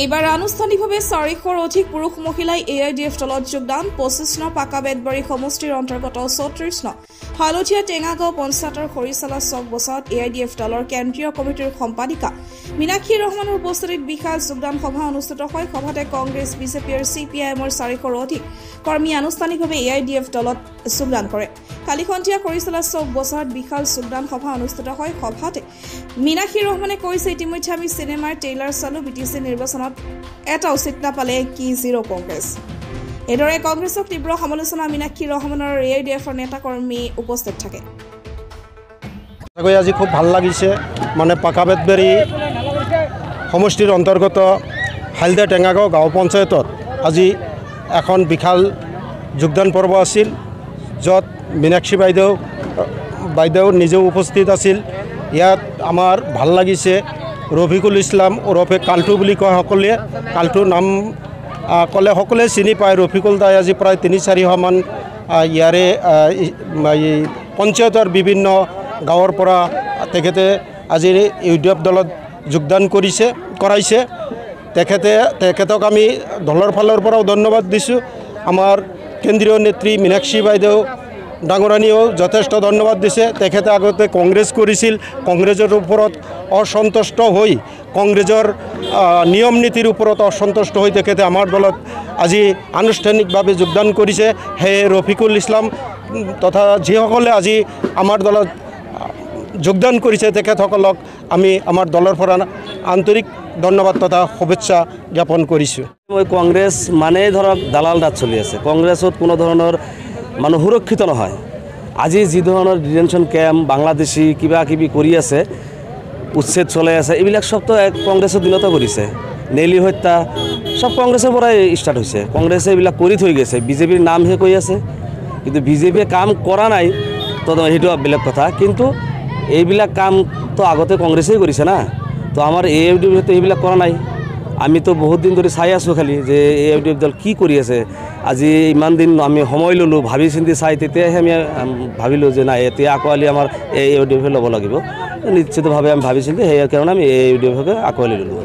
এইবাৰ আনুষ্ঠানিকভাৱে 400ৰ অধিক পুৰুষ মহিলাই AIDF দলত যোগদান 25 ন পাকা বেতবাৰী সমষ্টিৰ অন্তৰ্গত 34 ন হালধীয়া টেঙাগাঁও পঞ্চায়তৰ খৰিচালা চক বছৰত AIDF দলৰ কেন্দ্ৰীয় কমিটিৰ সম্পাদিকা মীনাক্ষী ৰহমানৰ উপস্থিতিত বিশাল যোগদান সভা অনুষ্ঠিত হয়। সভাতে কংগ্ৰেছ বিজেপি আৰু CPIMৰ 400ৰ অধিক কৰ্মী আনুষ্ঠানিকভাৱে AIDF দলত যোগদান কৰে। কালি সন্ধিয়া খৰিচালা চক বছৰত বিশাল যোগদান সভা অনুষ্ঠিত হয়। সভাতে মীনাক্ষী ৰহমানে কৈছে, ইতিমধ্যে আমি চিনেমাৰ ট্ৰেইলাৰ চালো, BTC নিৰ্বাচনত এটা উচিত নাপালে কি জিৰ' কংগ্ৰেছ। এইদৰে কংগ্ৰেছক তীব্ৰ সমালোচনা মীনাক্ষী ৰহমানৰ AIDFৰ নেতাকৰ্মী উপস্থিত থাকে। আজি খুব ভাল লাগিছে, মানে পাকা বেতবাৰী সমষ্টিৰ অন্তৰ্গত হালধীয়া টেঙাগাঁও গাঁও পঞ্চায়তত আজি এখন বিশাল যোগদান পৰ্ব আছিল, য'ত মীনাক্ষী বাইদেউ নিজেও উপস্থিত আছিল। ইয়াত আমাৰ ভাল লাগিছে। ৰফিকুল ইছলাম ওৰফে কাল্টু বুলি কয় সকলোৱে, কাল্টু নাম ক'লে সকলোৱে চিনি পায়। ৰফিকুল দাই আজি প্ৰায় 3-4 মান ইয়াৰে পঞ্চায়তৰ বিভিন্ন গাঁৱৰ পৰা তেখেতে আজি AIDF দলত যোগদান কৰাইছে। তেখেতক আমি দলৰ ফালৰ পৰাও ধন্যবাদ দিছোঁ। আমাৰ কেন্দ্ৰীয় নেত্ৰী মীনাক্ষী বাইদেউ ডাঙৰানীয়েও যথেষ্ট ধন্যবাদ দিছে। তেখেতে আগতে কংগ্ৰেছ কৰিছিল, কংগ্ৰেছৰ ওপৰত অসন্তুষ্ট হৈ কংগ্ৰেছৰ নিয়ম নীতিৰ ওপৰত অসন্তুষ্ট হৈ তেখেতে আমাৰ দলত আজি আনুষ্ঠানিকভাৱে যোগদান কৰিছে। সেয়ে ৰফিকুল ইছলাম তথা যিসকলে আজি আমাৰ দলত যোগদান কৰিছে তেখেতসকলক আমি আমাৰ দলৰ পৰা আন্তৰিক ধন্যবাদ তথা শুভেচ্ছা জ্ঞাপন কৰিছোঁ। কংগ্ৰেছ মানেই ধৰক দালাল ৰাজ চলি আছে। কংগ্ৰেছত কোনো ধৰণৰ মানুহ সুৰক্ষিত নহয়। আজি যি ধৰণৰ ডিটেনশ্যন কেম্প বাংলাদেশী কিবা কিবি কৰি আছে, উচ্ছেদ চলাই আছে, এইবিলাক চবতো কংগ্ৰেছৰ দিনতে কৰিছে। নেলি হত্যা চব কংগ্ৰেছৰ পৰাই ষ্টাৰ্ট হৈছে। কংগ্ৰেছে এইবিলাক কৰি থৈ গৈছে। বিজেপিৰ নামহে কৈ আছে, কিন্তু বিজেপিয়ে কাম কৰা নাই, তো সেইটো বেলেগ কথা। কিন্তু এইবিলাক কামতো আগতে কংগ্ৰেছেই কৰিছে না, তো আমাৰ AIDF এইবিলাক কৰা নাই। আমিতো বহুত দিন ধৰি চাই আছোঁ খালি যে AIDF দল কি কৰি আছে। আজি ইমান দিন আমি সময় ল'লোঁ, ভাবি চিন্তি চাই, তেতিয়াহে আমি ভাবিলোঁ যে নাই এতিয়া আঁকোৱালি আমাৰ AIDF ল'ব লাগিব। নিশ্চিতভাৱে আমি ভাবি চিন্তি সেইকাৰণে আমি AIDF আঁকোৱালি ল'লোঁ।